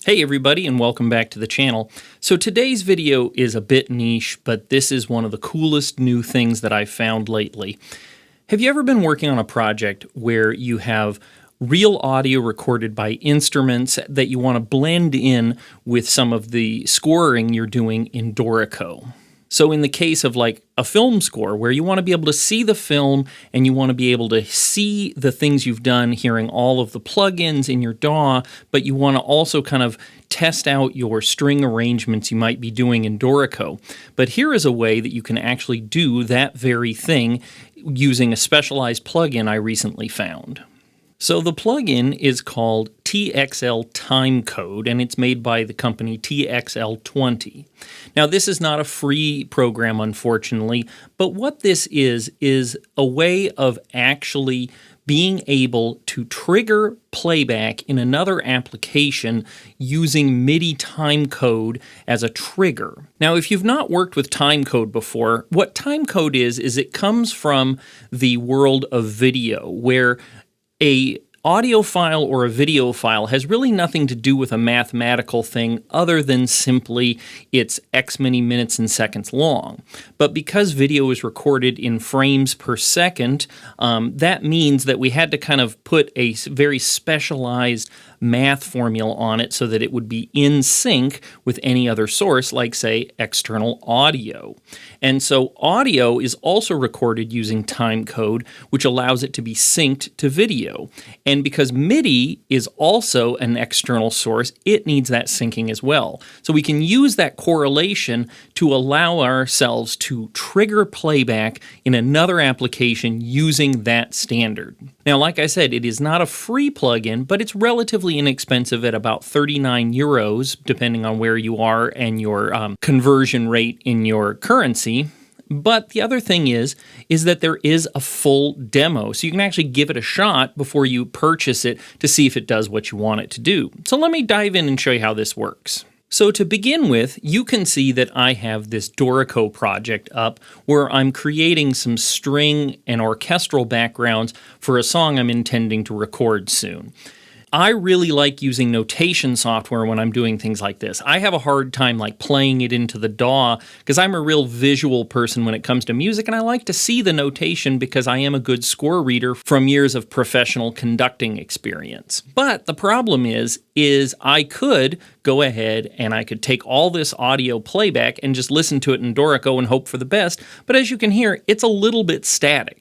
Hey everybody, and welcome back to the channel. So today's video is a bit niche, but this is one of the coolest new things that I've found lately. Have you ever been working on a project where you have real audio recorded by instruments that you want to blend in with some of the scoring you're doing in Dorico? So in the case of like a film score where you want to be able to see the film and you want to be able to see the things you've done, hearing all of the plugins in your DAW, but you want to also kind of test out your string arrangements you might be doing in Dorico. But here is a way that you can actually do that very thing using a specialized plugin I recently found. So the plugin is called TXL Timecode, and it's made by the company TXL. Now, this is not a free program, unfortunately, but what this is a way of actually being able to trigger playback in another application using MIDI timecode as a trigger. Now, if you've not worked with timecode before, what timecode is it comes from the world of video, where a audio file or a video file has really nothing to do with a mathematical thing other than simply it's X many minutes and seconds long. But because video is recorded in frames per second, that means that we had to kind of put a very specialized math formula on it so that it would be in sync with any other source, like, say, external audio. And so audio is also recorded using timecode, which allows it to be synced to video. And because MIDI is also an external source, it needs that syncing as well. So we can use that correlation to allow ourselves to trigger playback in another application using that standard. Now, like I said, it is not a free plugin, but it's relatively inexpensive at about 39 euros, depending on where you are and your conversion rate in your currency. But the other thing is that there is a full demo, so you can actually give it a shot before you purchase it to see if it does what you want it to do. So let me dive in and show you how this works. So to begin with, you can see that I have this Dorico project up where I'm creating some string and orchestral backgrounds for a song I'm intending to record soon. I really like using notation software when I'm doing things like this. I have a hard time like playing it into the DAW because I'm a real visual person when it comes to music, and I like to see the notation because I am a good score reader from years of professional conducting experience. But the problem is I could go ahead and I could take all this audio playback and just listen to it in Dorico and hope for the best, but as you can hear, it's a little bit static.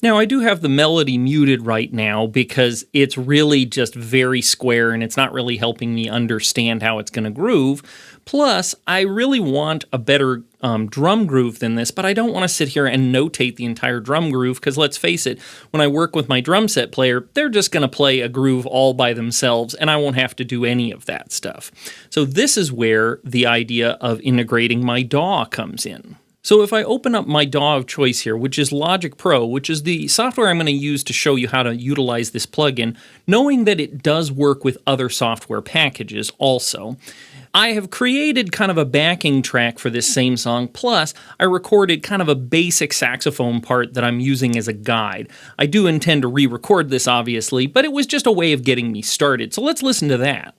Now, I do have the melody muted right now because it's really just very square and it's not really helping me understand how it's going to groove. Plus, I really want a better drum groove than this, but I don't want to sit here and notate the entire drum groove because let's face it, when I work with my drum set player, they're just going to play a groove all by themselves and I won't have to do any of that stuff. So this is where the idea of integrating my DAW comes in. So if I open up my DAW of choice here, which is Logic Pro, which is the software I'm going to use to show you how to utilize this plugin, knowing that it does work with other software packages also, I have created kind of a backing track for this same song, plus I recorded kind of a basic saxophone part that I'm using as a guide. I do intend to re-record this, obviously, but it was just a way of getting me started, so let's listen to that.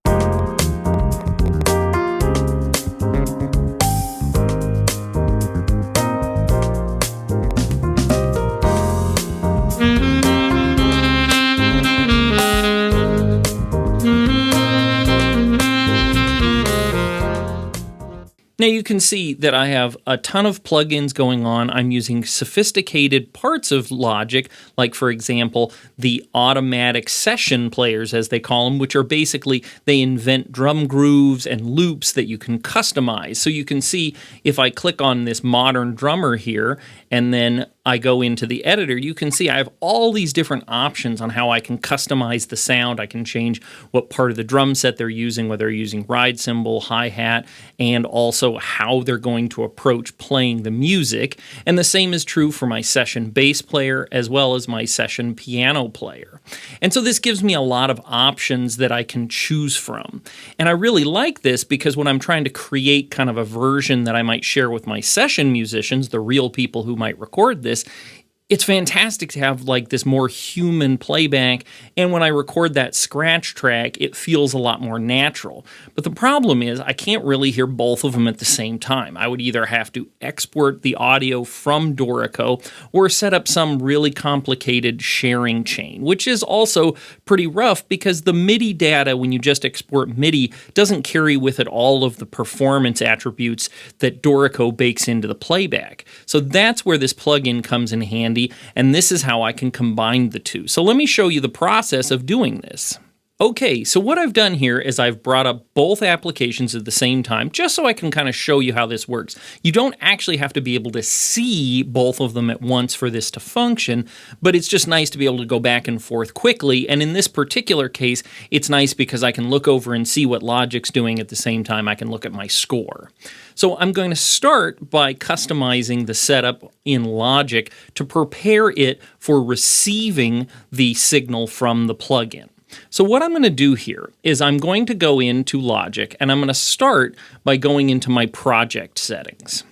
Now you can see that I have a ton of plugins going on. I'm using sophisticated parts of Logic, like for example, the automatic session players as they call them, which are basically, they invent drum grooves and loops that you can customize. So you can see if I click on this modern drummer here and then I go into the editor, you can see I have all these different options on how I can customize the sound. I can change what part of the drum set they're using, whether they're using ride cymbal, hi-hat, and also how they're going to approach playing the music. And the same is true for my session bass player as well as my session piano player. And so this gives me a lot of options that I can choose from. And I really like this because when I'm trying to create kind of a version that I might share with my session musicians, the real people who might record this, it's fantastic to have like this more human playback, and when I record that scratch track, it feels a lot more natural. But the problem is I can't really hear both of them at the same time. I would either have to export the audio from Dorico or set up some really complicated sharing chain, which is also pretty rough because the MIDI data, when you just export MIDI, doesn't carry with it all of the performance attributes that Dorico bakes into the playback. So that's where this plugin comes in handy. And this is how I can combine the two. So let me show you the process of doing this. Okay, so what I've done here is I've brought up both applications at the same time, just so I can kind of show you how this works. You don't actually have to be able to see both of them at once for this to function, but it's just nice to be able to go back and forth quickly. And in this particular case, it's nice because I can look over and see what Logic's doing at the same time I can look at my score. So I'm going to start by customizing the setup in Logic to prepare it for receiving the signal from the plugin. So what I'm going to do here is I'm going to go into Logic and I'm going to start by going into my project settings.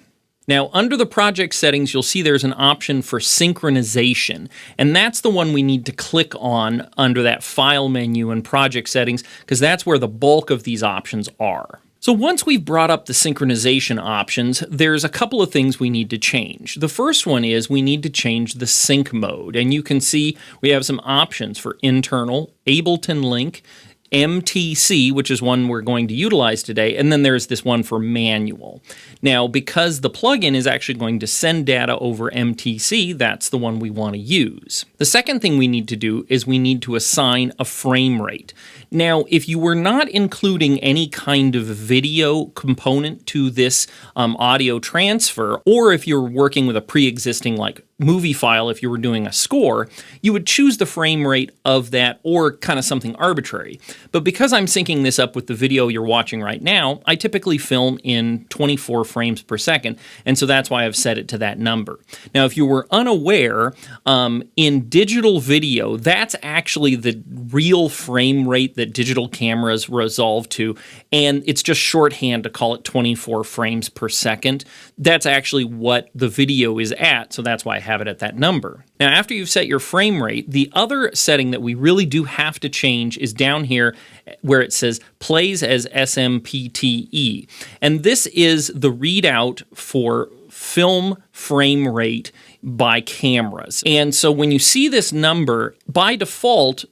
Now, under the project settings, you'll see there's an option for synchronization, and that's the one we need to click on under that file menu in project settings because that's where the bulk of these options are. So once we've brought up the synchronization options, there's a couple of things we need to change. The first one is we need to change the sync mode, and you can see we have some options for internal, Ableton Link, MTC, which is one we're going to utilize today, and then there's this one for manual. Now, because the plugin is actually going to send data over MTC, that's the one we want to use. The second thing we need to do is we need to assign a frame rate. Now, if you were not including any kind of video component to this audio transfer, or if you're working with a pre-existing like movie file, if you were doing a score, you would choose the frame rate of that or kind of something arbitrary. But because I'm syncing this up with the video you're watching right now, I typically film in 24 frames per second, and so that's why I've set it to that number. Now, if you were unaware, in digital video, that's actually the real frame rate that digital cameras resolve to, and it's just shorthand to call it 24 frames per second. That's actually what the video is at, so that's why I have it at that number. Now, after you've set your frame rate, the other setting that we really do have to change is down here where it says plays as SMPTE. And this is the readout for film frame rate by cameras. And so when you see this number, by default,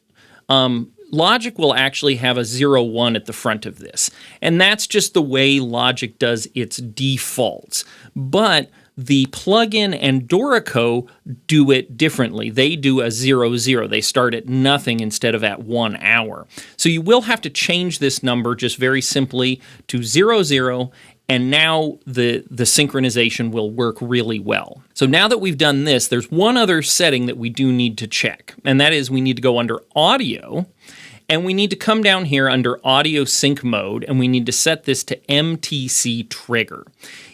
Logic will actually have a 01 at the front of this. And that's just the way Logic does its defaults. But the plugin and Dorico do it differently. They do a 00. They start at nothing instead of at 1 hour. So you will have to change this number just very simply to 00, and now the synchronization will work really well. So now that we've done this, there's one other setting that we do need to check, and that is we need to go under Audio, and we need to come down here under Audio Sync Mode, and we need to set this to MTC Trigger.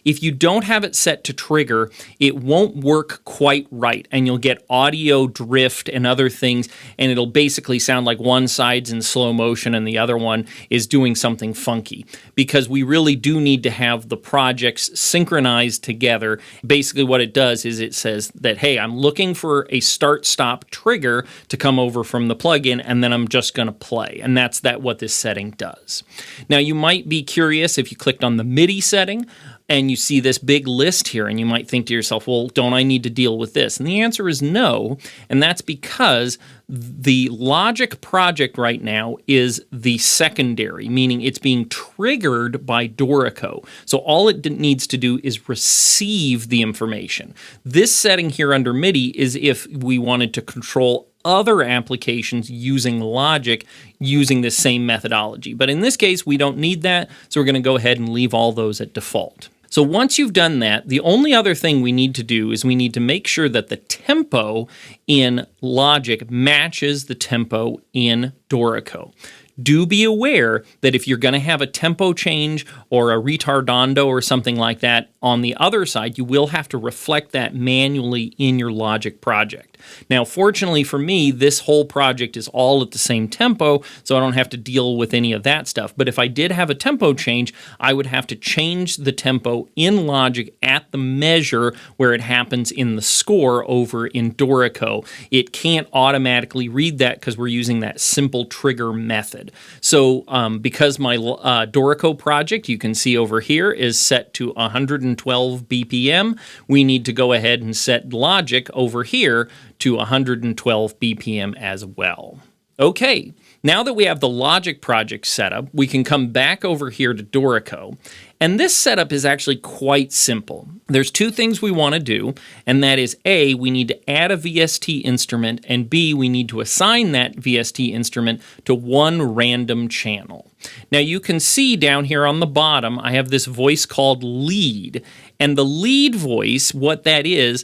If you don't have it set to trigger, it won't work quite right, and you'll get audio drift and other things, and it'll basically sound like one side's in slow motion and the other one is doing something funky, because we really do need to have the projects synchronized together. Basically what it does is it says that, hey, I'm looking for a start-stop trigger to come over from the plugin, and then I'm just going to play, and that's what this setting does. Now, you might be curious if you clicked on the MIDI setting, and you see this big list here, and you might think to yourself, well, don't I need to deal with this? And the answer is no, and that's because the Logic project right now is the secondary, meaning it's being triggered by Dorico. So all it needs to do is receive the information. This setting here under MIDI is if we wanted to control other applications using Logic using the same methodology. But in this case, we don't need that, so we're going to go ahead and leave all those at default. So once you've done that, the only other thing we need to do is we need to make sure that the tempo in Logic matches the tempo in Dorico. Do be aware that if you're going to have a tempo change or a retardando or something like that on the other side, you will have to reflect that manually in your Logic project. Now, fortunately for me, this whole project is all at the same tempo, so I don't have to deal with any of that stuff. But if I did have a tempo change, I would have to change the tempo in Logic at the measure where it happens in the score over in Dorico. It can't automatically read that because we're using that simple trigger method. So because my Dorico project, you can see over here, is set to 112 BPM, we need to go ahead and set Logic over here to 112 BPM as well. Okay, now that we have the Logic project set up, we can come back over here to Dorico. And this setup is actually quite simple. There's two things we want to do, and that is A, we need to add a VST instrument, and B, we need to assign that VST instrument to one random channel. Now you can see down here on the bottom, I have this voice called lead. And the lead voice, what that is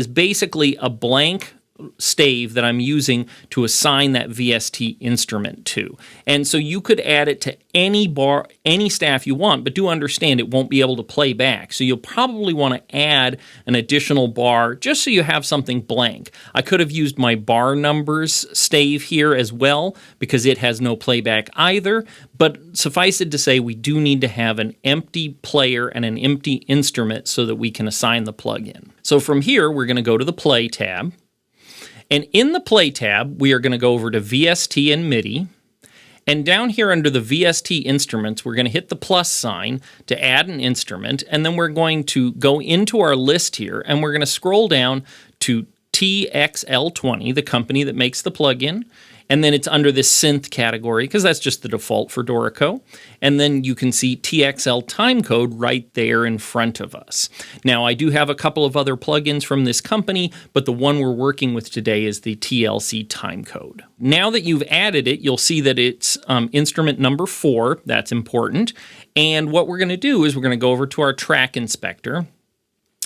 basically a blank stave that I'm using to assign that VST instrument to. And so you could add it to any bar, any staff you want, but do understand it won't be able to play back. So you'll probably want to add an additional bar just so you have something blank. I could have used my bar numbers stave here as well because it has no playback either, but suffice it to say we do need to have an empty player and an empty instrument so that we can assign the plugin. So from here, we're going to go to the Play tab. And in the Play tab, we are going to go over to VST and MIDI. And down here under the VST instruments, we're going to hit the plus sign to add an instrument. And then we're going to go into our list here, and we're going to scroll down to TXL, the company that makes the plugin. And then it's under this synth category because that's just the default for Dorico. And then you can see TXL Timecode right there in front of us. Now, I do have a couple of other plugins from this company, but the one we're working with today is the TLC Timecode. Now that you've added it, you'll see that it's instrument number 4. That's important. And what we're going to do is we're going to go over to our track inspector.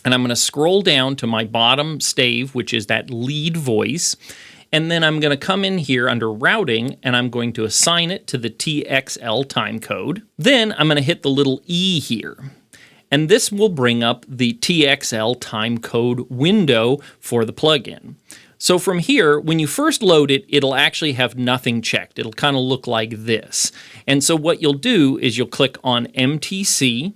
And I'm going to scroll down to my bottom stave, which is that lead voice. And then I'm going to come in here under routing and I'm going to assign it to the TXL timecode. Then I'm going to hit the little E here. And this will bring up the TXL timecode window for the plugin. So from here, when you first load it, it'll actually have nothing checked. It'll kind of look like this. And so what you'll do is you'll click on MTC.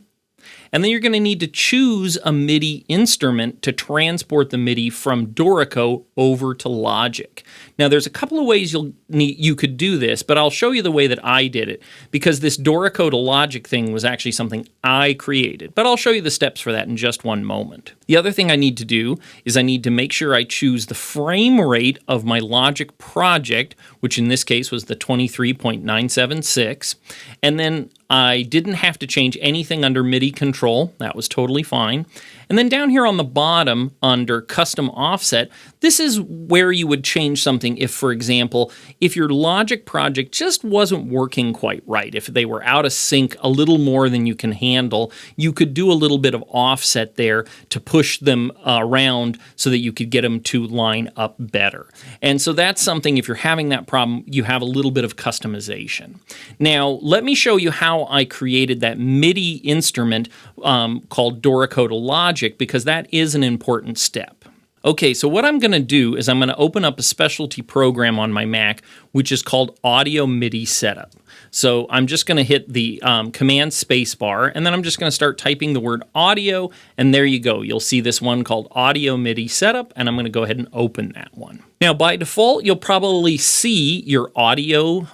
And then you're going to need to choose a MIDI instrument to transport the MIDI from Dorico over to Logic. Now, there's a couple of ways you could do this, but I'll show you the way that I did it, because this Dorico to Logic thing was actually something I created. But I'll show you the steps for that in just one moment. The other thing I need to do is I need to make sure I choose the frame rate of my Logic project, which in this case was the 23.976, and then I didn't have to change anything under MIDI control. That was totally fine. And then down here on the bottom under custom offset, this is where you would change something if, for example, if your Logic project just wasn't working quite right, if they were out of sync a little more than you can handle, you could do a little bit of offset there to push them around so that you could get them to line up better. And so that's something, if you're having that problem, you have a little bit of customization. Now, let me show you how I created that MIDI instrument called Dorico to Logic, because that is an important step. Okay, so what I'm going to do is I'm going to open up a specialty program on my Mac, which is called Audio MIDI Setup. So I'm just going to hit the command spacebar, and then I'm just going to start typing the word audio, and there you go. You'll see this one called Audio MIDI Setup, and I'm going to go ahead and open that one. Now, by default, you'll probably see your audio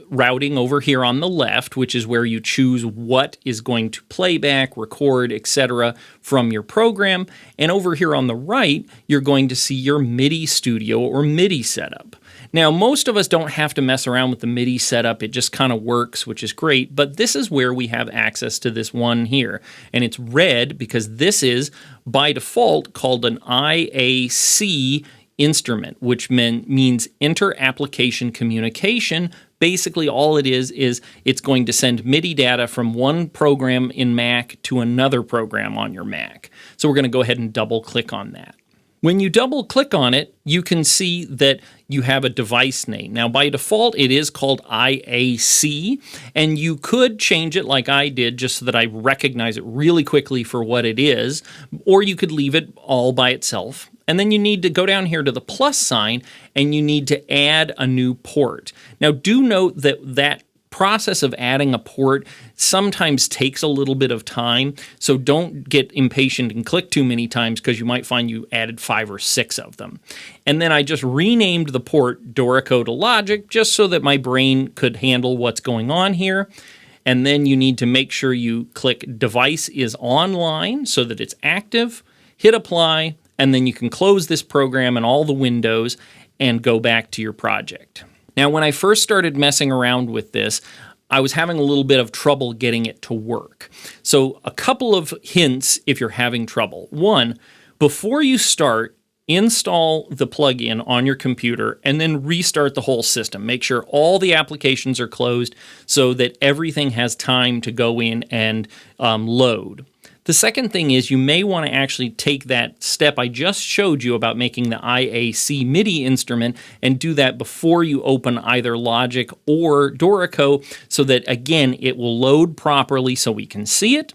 routing over here on the left, which is where you choose what is going to playback, record, etc. from your program. And over here on the right, you're going to see your MIDI studio or MIDI setup. Now, most of us don't have to mess around with the MIDI setup. It just kind of works, which is great. But this is where we have access to this one here. And it's red because this is, by default, called an IAC instrument, which means inter-application communication Basically, all it is it's going to send MIDI data from one program in Mac to another program on your Mac. So we're going to go ahead and double click on that. When you double click on it, you can see that you have a device name. Now, by default, it is called IAC, and you could change it like I did just so that I recognize it really quickly for what it is, or you could leave it all by itself. And then you need to go down here to the plus sign, and you need to add a new port. Now, do note that that process of adding a port sometimes takes a little bit of time, so don't get impatient and click too many times because you might find you added 5 or 6 of them. And then I just renamed the port Dorico to Logic just so that my brain could handle what's going on here. And then you need to make sure you click Device is Online so that it's active, hit Apply, and then you can close this program and all the windows and go back to your project. Now, when I first started messing around with this, I was having a little bit of trouble getting it to work. So a couple of hints if you're having trouble. One, before you start, install the plugin on your computer and then restart the whole system. Make sure all the applications are closed so that everything has time to go in and load. The second thing is you may want to actually take that step I just showed you about making the IAC MIDI instrument and do that before you open either Logic or Dorico so that, again, it will load properly so we can see it.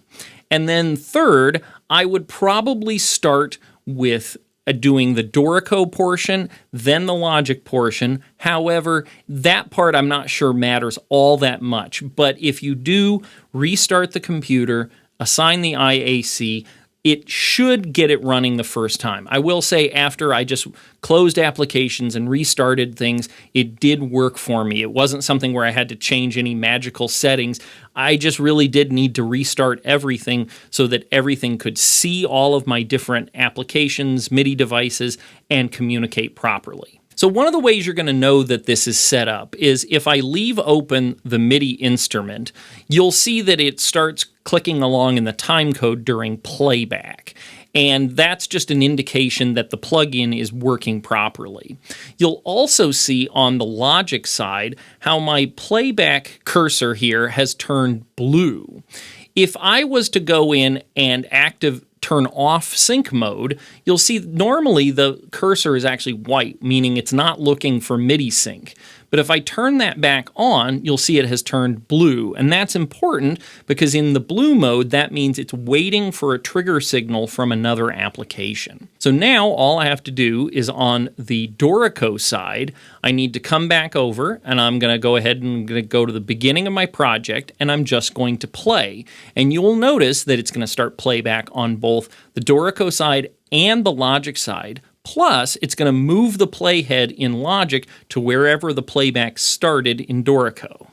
And then third, I would probably start with doing the Dorico portion, then the Logic portion. However, that part I'm not sure matters all that much. But if you do restart the computer, assign the IAC, it should get it running the first time. I will say after I just closed applications and restarted things, it did work for me. It wasn't something where I had to change any magical settings. I just really did need to restart everything so that everything could see all of my different applications, MIDI devices, and communicate properly. So one of the ways you're going to know that this is set up is if I leave open the MIDI instrument, you'll see that it starts clicking along in the timecode during playback. And that's just an indication that the plugin is working properly. You'll also see on the Logic side how my playback cursor here has turned blue. If I was to go in and turn off sync mode, you'll see normally the cursor is actually white, meaning it's not looking for MIDI sync. But if I turn that back on, you'll see it has turned blue. And that's important because in the blue mode, that means it's waiting for a trigger signal from another application. So now all I have to do is on the Dorico side, I need to come back over and I'm going to go ahead and go to the beginning of my project and I'm just going to play. And you'll notice that it's going to start playback on both the Dorico side and the Logic side. Plus, it's going to move the playhead in Logic to wherever the playback started in Dorico.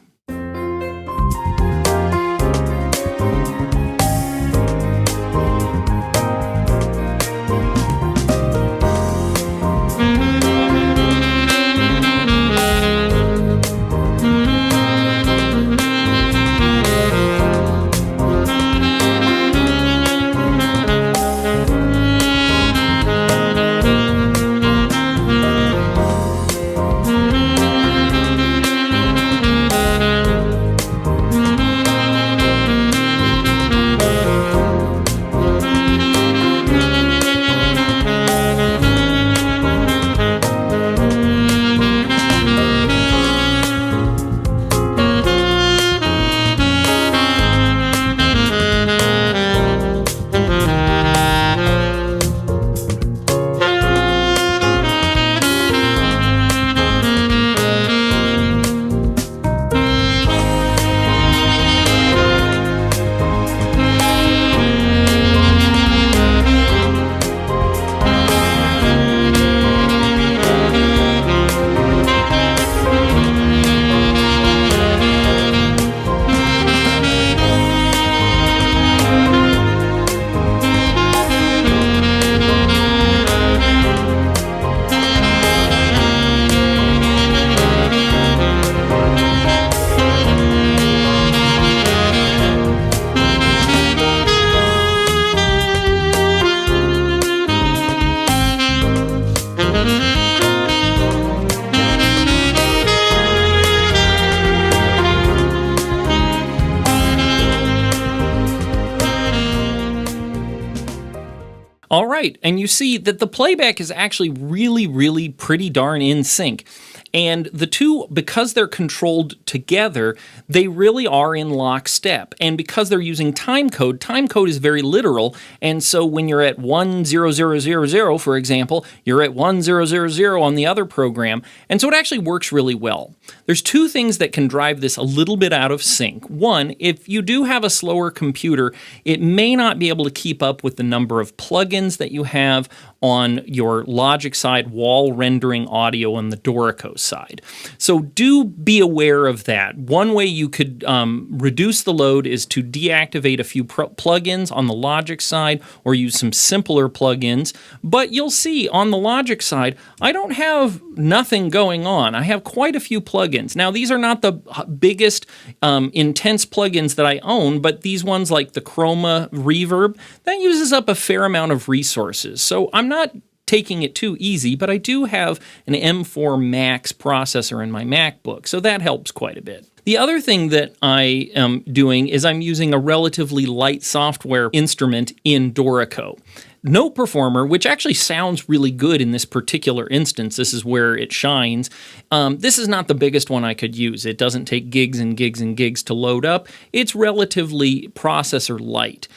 right, and you see that the playback is actually really pretty darn in sync. And the two, because they're controlled together, they really are in lockstep. And because they're using timecode is very literal. And so when you're at 10000, for example, you're at 1000 on the other program. And so it actually works really well. There's two things that can drive this a little bit out of sync. One, if you do have a slower computer, it may not be able to keep up with the number of plugins that you have on your Logic side while rendering audio on the Dorico side. So do be aware of that. One way you could reduce the load is to deactivate a few plugins on the Logic side or use some simpler plugins. But you'll see on the Logic side, I don't have nothing going on. I have quite a few plugins. Now, these are not the biggest intense plugins that I own, but these ones like the Chroma Reverb, that uses up a fair amount of resources. So I'm not taking it too easy, but I do have an M4 Max processor in my MacBook, so that helps quite a bit. The other thing that I am doing is I'm using a relatively light software instrument in Dorico. Note Performer, which actually sounds really good in this particular instance, this is where it shines. This is not the biggest one I could use. It doesn't take gigs and gigs and gigs to load up. It's relatively processor light.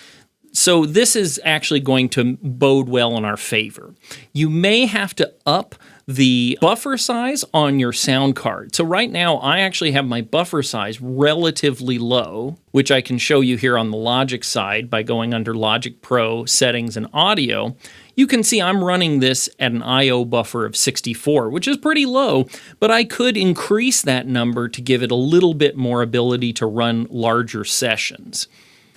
So this is actually going to bode well in our favor. You may have to up the buffer size on your sound card. So right now, I actually have my buffer size relatively low, which I can show you here on the Logic side by going under Logic Pro, Settings, and Audio. You can see I'm running this at an I/O buffer of 64, which is pretty low, but I could increase that number to give it a little bit more ability to run larger sessions.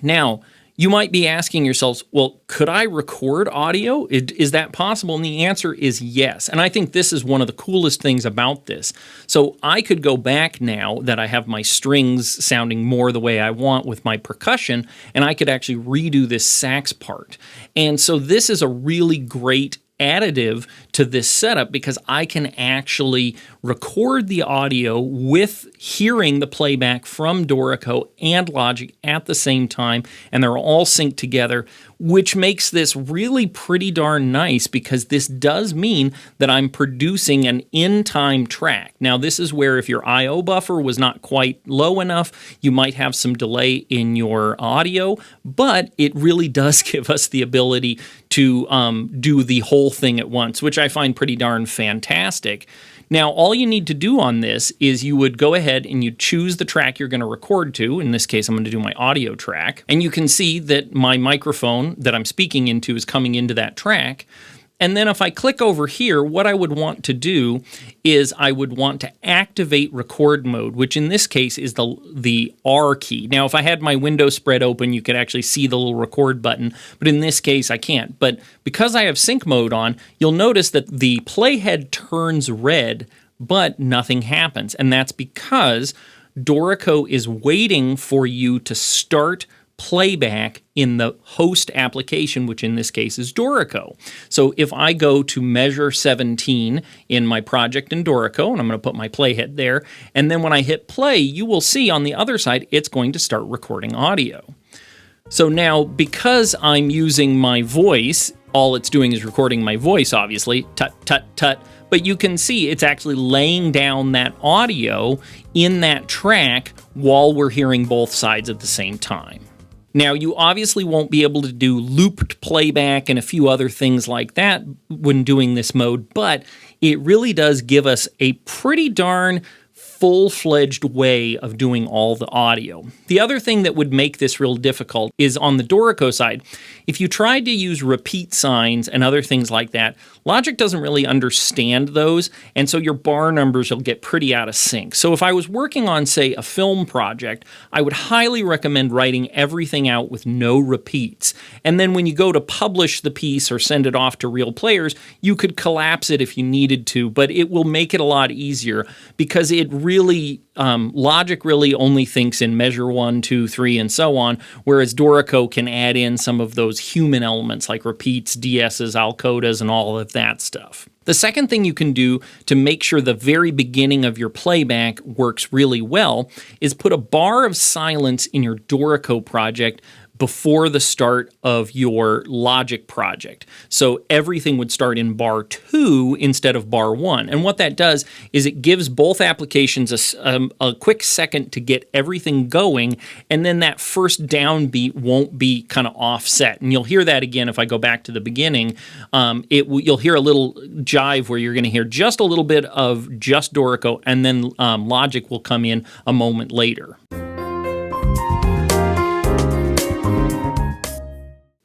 Now, you might be asking yourselves, well, could I record audio? Is that possible? And the answer is yes. And I think this is one of the coolest things about this. So I could go back now that I have my strings sounding more the way I want with my percussion, and I could actually redo this sax part. And so this is a really great additive to this setup because I can actually record the audio with hearing the playback from Dorico and Logic at the same time, and they're all synced together, which makes this really pretty darn nice because this does mean that I'm producing an in-time track. Now, this is where if your I/O buffer was not quite low enough, you might have some delay in your audio, but it really does give us the ability to do the whole thing at once, which I find pretty darn fantastic. Now, all you need to do on this is you would go ahead and you choose the track you're going to record to. In this case, I'm going to do my audio track. And you can see that my microphone that I'm speaking into is coming into that track. And then if I click over here, what I would want to do is I would want to activate record mode, which in this case is the R key. Now, if I had my window spread open, you could actually see the little record button, but in this case, I can't. But because I have sync mode on, you'll notice that the playhead turns red, but nothing happens. And that's because Dorico is waiting for you to start playback in the host application, which in this case is Dorico. So if I go to measure 17 in my project in Dorico, and I'm going to put my playhead there, and then when I hit play, you will see on the other side, it's going to start recording audio. So now, because I'm using my voice, all it's doing is recording my voice, obviously, tut, tut, tut, but you can see it's actually laying down that audio in that track while we're hearing both sides at the same time. Now, you obviously won't be able to do looped playback and a few other things like that when doing this mode, but it really does give us a pretty darn full-fledged way of doing all the audio. The other thing that would make this real difficult is on the Dorico side. If you tried to use repeat signs and other things like that, Logic doesn't really understand those, and so your bar numbers will get pretty out of sync. So if I was working on, say, a film project, I would highly recommend writing everything out with no repeats. And then when you go to publish the piece or send it off to real players, you could collapse it if you needed to, but it will make it a lot easier because it really, Logic really only thinks in measure 1, 2, 3, and so on, whereas Dorico can add in some of those human elements like repeats, DSs, alcodas, and all of that stuff. The second thing you can do to make sure the very beginning of your playback works really well is put a bar of silence in your Dorico project before the start of your Logic project. So everything would start in bar 2 instead of bar 1. And what that does is it gives both applications a quick second to get everything going, and then that first downbeat won't be kind of offset. And you'll hear that again if I go back to the beginning. You'll hear a little jive where you're going to hear just a little bit of just Dorico, and then Logic will come in a moment later.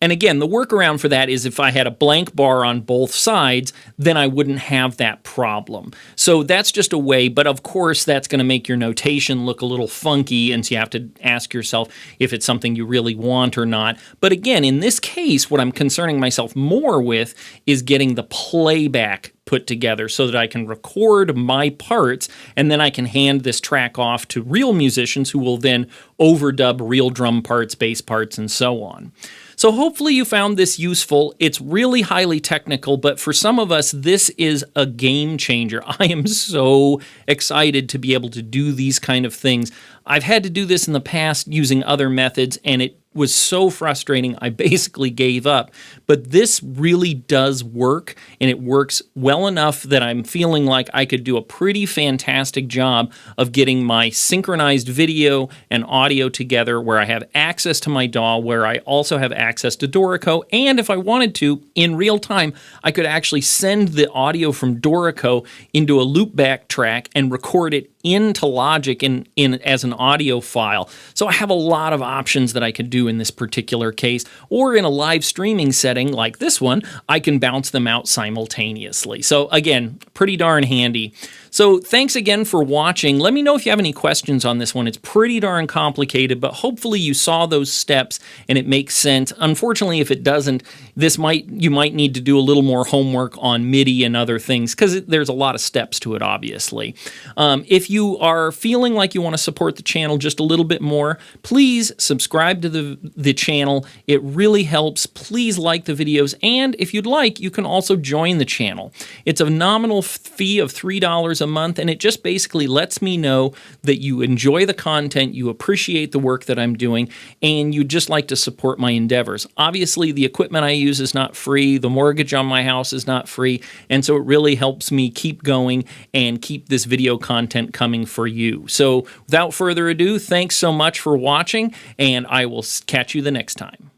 And again, the workaround for that is if I had a blank bar on both sides, then I wouldn't have that problem. So that's just a way, but of course that's going to make your notation look a little funky, and so you have to ask yourself if it's something you really want or not. But again, in this case, what I'm concerning myself more with is getting the playback put together so that I can record my parts, and then I can hand this track off to real musicians who will then overdub real drum parts, bass parts, and so on. So hopefully you found this useful. It's really highly technical, but for some of us, this is a game changer. I am so excited to be able to do these kind of things. I've had to do this in the past using other methods, and it was so frustrating, I basically gave up. But this really does work, and it works well enough that I'm feeling like I could do a pretty fantastic job of getting my synchronized video and audio together, where I have access to my DAW, where I also have access to Dorico, and if I wanted to, in real time, I could actually send the audio from Dorico into a loopback track and record it into Logic as an audio file. So I have a lot of options that I could do in this particular case, or in a live streaming setting like this one, I can bounce them out simultaneously. So again, pretty darn handy. So thanks again for watching. Let me know if you have any questions on this one. It's pretty darn complicated, but hopefully you saw those steps and it makes sense. Unfortunately, if it doesn't, you might need to do a little more homework on MIDI and other things, because there's a lot of steps to it, obviously. If you are feeling like you want to support the channel just a little bit more, please subscribe to the channel. It really helps. Please like the videos, and if you'd like, you can also join the channel. It's a nominal fee of $3 a month, and it just basically lets me know that you enjoy the content, you appreciate the work that I'm doing, and you'd just like to support my endeavors. Obviously, the equipment I use is not free, the mortgage on my house is not free, and so it really helps me keep going and keep this video content coming for you. So without further ado, thanks so much for watching, and I will catch you the next time.